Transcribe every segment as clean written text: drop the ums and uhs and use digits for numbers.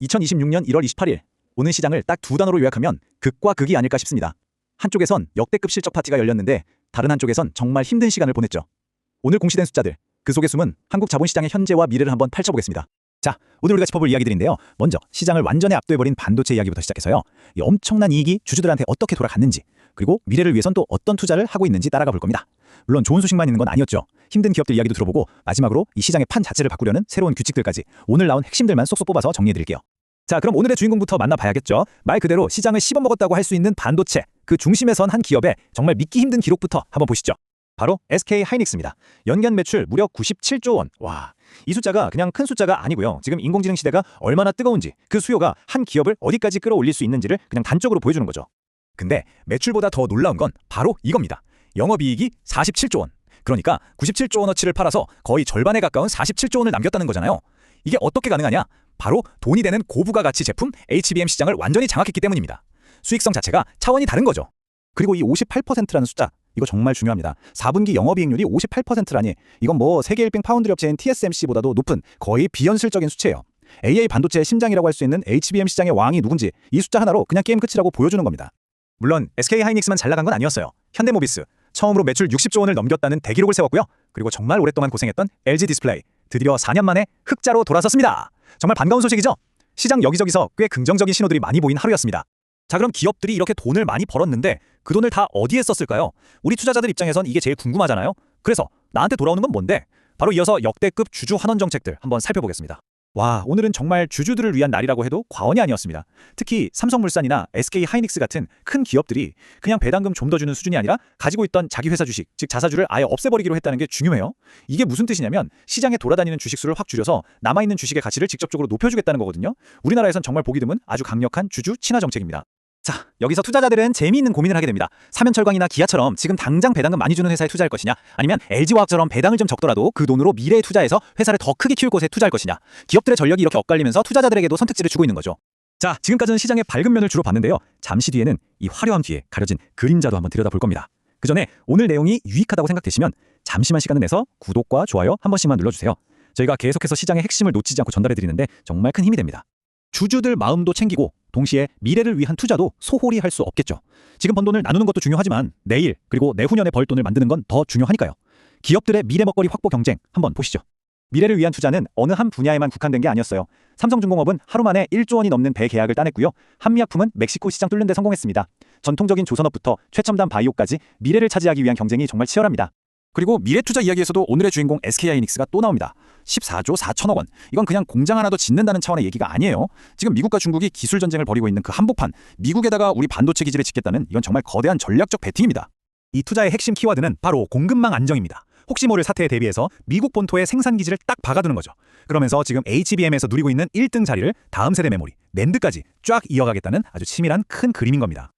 2026년 1월 28일, 오는 시장을 딱 두 단어로 요약하면 극과 극이 아닐까 싶습니다. 한쪽에선 역대급 실적 파티가 열렸는데 다른 한쪽에선 정말 힘든 시간을 보냈죠. 오늘 공시된 숫자들, 그 속에 숨은 한국 자본시장의 현재와 미래를 한번 펼쳐보겠습니다. 자, 오늘 우리가 짚어볼 이야기들인데요. 먼저 시장을 완전히 압도해버린 반도체 이야기부터 시작해서요. 이 엄청난 이익이 주주들한테 어떻게 돌아갔는지, 그리고 미래를 위해선 또 어떤 투자를 하고 있는지 따라가 볼 겁니다. 물론 좋은 소식만 있는 건 아니었죠. 힘든 기업들 이야기도 들어보고 마지막으로 이 시장의 판 자체를 바꾸려는 새로운 규칙들까지 오늘 나온 핵심들만 쏙쏙 뽑아서 정리해드릴게요. 자, 그럼 오늘의 주인공부터 만나봐야겠죠. 말 그대로 시장을 씹어먹었다고 할 수 있는 반도체, 그 중심에 선 한 기업의 정말 믿기 힘든 기록부터 한번 보시죠. 바로 SK 하이닉스입니다. 연간 매출 무려 97조 원. 와, 이 숫자가 그냥 큰 숫자가 아니고요. 지금 인공지능 시대가 얼마나 뜨거운지, 그 수요가 한 기업을 어디까지 끌어올릴 수 있는지를 그냥 단적으로 보여주는 거죠. 근데 매출보다 더 놀라운 건 바로 이겁니다. 영업이익이 47조 원. 그러니까 97조 원어치를 팔아서 거의 절반에 가까운 47조 원을 남겼다는 거잖아요. 이게 어떻게 가능하냐? 바로 돈이 되는 고부가 가치 제품 HBM 시장을 완전히 장악했기 때문입니다. 수익성 자체가 차원이 다른 거죠. 그리고 이 58%라는 숫자, 이거 정말 중요합니다. 4분기 영업이익률이 58%라니 이건 뭐 세계 1등 파운드리 업체인 TSMC보다도 높은 거의 비현실적인 수치예요. AI 반도체의 심장이라고 할 수 있는 HBM 시장의 왕이 누군지 이 숫자 하나로 그냥 게임 끝이라고 보여주는 겁니다. 물론 SK 하이닉스만 잘 나간 건 아니었어요. 현대모비스, 처음으로 매출 60조 원을 넘겼다는 대기록을 세웠고요. 그리고 정말 오랫동안 고생했던 LG 디스플레이, 드디어 4년 만에 흑자로 돌아섰습니다. 정말 반가운 소식이죠? 시장 여기저기서 꽤 긍정적인 신호들이 많이 보인 하루였습니다. 자, 그럼 기업들이 이렇게 돈을 많이 벌었는데 그 돈을 다 어디에 썼을까요? 우리 투자자들 입장에선 이게 제일 궁금하잖아요. 그래서 나한테 돌아오는 건 뭔데? 바로 이어서 역대급 주주 환원 정책들 한번 살펴보겠습니다. 와, 오늘은 정말 주주들을 위한 날이라고 해도 과언이 아니었습니다. 특히 삼성물산이나 SK 하이닉스 같은 큰 기업들이 그냥 배당금 좀 더 주는 수준이 아니라 가지고 있던 자기 회사 주식, 즉 자사주를 아예 없애버리기로 했다는 게 중요해요. 이게 무슨 뜻이냐면 시장에 돌아다니는 주식 수를 확 줄여서 남아있는 주식의 가치를 직접적으로 높여주겠다는 거거든요. 우리나라에선 정말 보기 드문 아주 강력한 주주 친화 정책입니다. 자, 여기서 투자자들은 재미있는 고민을 하게 됩니다. 사면철강이나 기아처럼 지금 당장 배당금 많이 주는 회사에 투자할 것이냐, 아니면 LG화학처럼 배당을 좀 적더라도 그 돈으로 미래에 투자해서 회사를 더 크게 키울 곳에 투자할 것이냐. 기업들의 전력이 이렇게 엇갈리면서 투자자들에게도 선택지를 주고 있는 거죠. 자, 지금까지는 시장의 밝은 면을 주로 봤는데요. 잠시 뒤에는 이 화려함 뒤에 가려진 그림자도 한번 들여다볼 겁니다. 그 전에 오늘 내용이 유익하다고 생각되시면 잠시만 시간을 내서 구독과 좋아요 한 번씩만 눌러주세요. 저희가 계속해서 시장의 핵심을 놓치지 않고 전달해드리는데 정말 큰 힘이 됩니다. 주주들 마음도 챙기고 동시에 미래를 위한 투자도 소홀히 할 수 없겠죠. 지금 번 돈을 나누는 것도 중요하지만 내일 그리고 내후년에 벌 돈을 만드는 건 더 중요하니까요. 기업들의 미래 먹거리 확보 경쟁 한번 보시죠. 미래를 위한 투자는 어느 한 분야에만 국한된 게 아니었어요. 삼성중공업은 하루 만에 1조 원이 넘는 대계약을 따냈고요. 한미약품은 멕시코 시장 뚫는 데 성공했습니다. 전통적인 조선업부터 최첨단 바이오까지 미래를 차지하기 위한 경쟁이 정말 치열합니다. 그리고 미래 투자 이야기에서도 오늘의 주인공 SK하이닉스가 또 나옵니다. 14조 4천억 원. 이건 그냥 공장 하나 더 짓는다는 차원의 얘기가 아니에요. 지금 미국과 중국이 기술 전쟁을 벌이고 있는 그 한복판, 미국에다가 우리 반도체 기지를 짓겠다는 이건 정말 거대한 전략적 베팅입니다. 이 투자의 핵심 키워드는 바로 공급망 안정입니다. 혹시 모를 사태에 대비해서 미국 본토에 생산 기지를 딱 박아두는 거죠. 그러면서 지금 HBM에서 누리고 있는 1등 자리를 다음 세대 메모리, 낸드까지 쫙 이어가겠다는 아주 치밀한 큰 그림인 겁니다.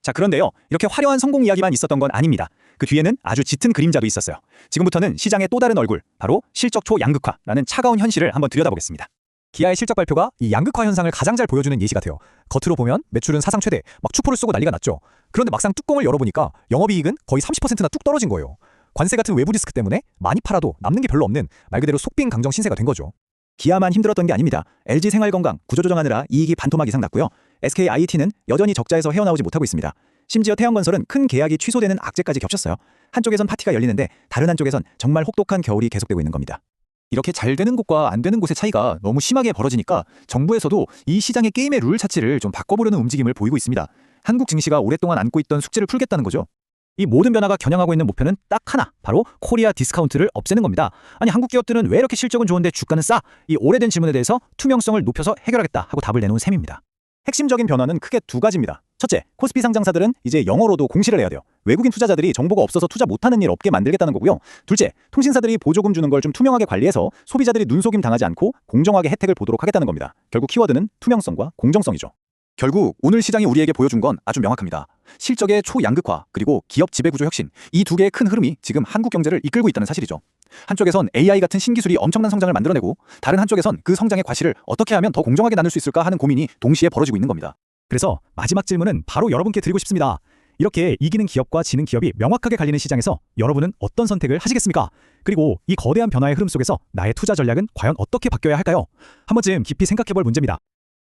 자, 그런데요, 이렇게 화려한 성공 이야기만 있었던 건 아닙니다. 그 뒤에는 아주 짙은 그림자도 있었어요. 지금부터는 시장의 또 다른 얼굴, 바로 실적 초양극화라는 차가운 현실을 한번 들여다보겠습니다. 기아의 실적 발표가 이 양극화 현상을 가장 잘 보여주는 예시 같아요. 겉으로 보면 매출은 사상 최대, 막 추포를 쏘고 난리가 났죠. 그런데 막상 뚜껑을 열어보니까 영업이익은 거의 30%나 뚝 떨어진 거예요. 관세 같은 외부 리스크 때문에 많이 팔아도 남는 게 별로 없는 말 그대로 속빈 강정 신세가 된 거죠. 기아만 힘들었던 게 아닙니다. LG 생활건강 구조조정하느라 이익이 반토막 이상 났고요. SKIT는 여전히 적자에서 헤어나오지 못하고 있습니다. 심지어 태양건설은 큰 계약이 취소되는 악재까지 겹쳤어요. 한쪽에선 파티가 열리는데 다른 한쪽에선 정말 혹독한 겨울이 계속되고 있는 겁니다. 이렇게 잘 되는 곳과 안 되는 곳의 차이가 너무 심하게 벌어지니까 정부에서도 이 시장의 게임의 룰 자체를 좀 바꿔보려는 움직임을 보이고 있습니다. 한국 증시가 오랫동안 안고 있던 숙제를 풀겠다는 거죠. 이 모든 변화가 겨냥하고 있는 목표는 딱 하나, 바로 코리아 디스카운트를 없애는 겁니다. 아니, 한국 기업들은 왜 이렇게 실적은 좋은데 주가는 싸? 이 오래된 질문에 대해서 투명성을 높여서 해결하겠다 하고 답을 내놓은 셈입니다. 핵심적인 변화는 크게 두 가지입니다. 첫째, 코스피 상장사들은 이제 영어로도 공시를 해야 돼요. 외국인 투자자들이 정보가 없어서 투자 못하는 일 없게 만들겠다는 거고요. 둘째, 통신사들이 보조금 주는 걸 좀 투명하게 관리해서 소비자들이 눈속임 당하지 않고 공정하게 혜택을 보도록 하겠다는 겁니다. 결국 키워드는 투명성과 공정성이죠. 결국 오늘 시장이 우리에게 보여준 건 아주 명확합니다. 실적의 초양극화 그리고 기업 지배구조 혁신, 이 두 개의 큰 흐름이 지금 한국 경제를 이끌고 있다는 사실이죠. 한쪽에선 AI 같은 신기술이 엄청난 성장을 만들어내고 다른 한쪽에선 그 성장의 과실을 어떻게 하면 더 공정하게 나눌 수 있을까 하는 고민이 동시에 벌어지고 있는 겁니다. 그래서 마지막 질문은 바로 여러분께 드리고 싶습니다. 이렇게 이기는 기업과 지는 기업이 명확하게 갈리는 시장에서 여러분은 어떤 선택을 하시겠습니까? 그리고 이 거대한 변화의 흐름 속에서 나의 투자 전략은 과연 어떻게 바뀌어야 할까요? 한 번쯤 깊이 생각해볼 문제입니다.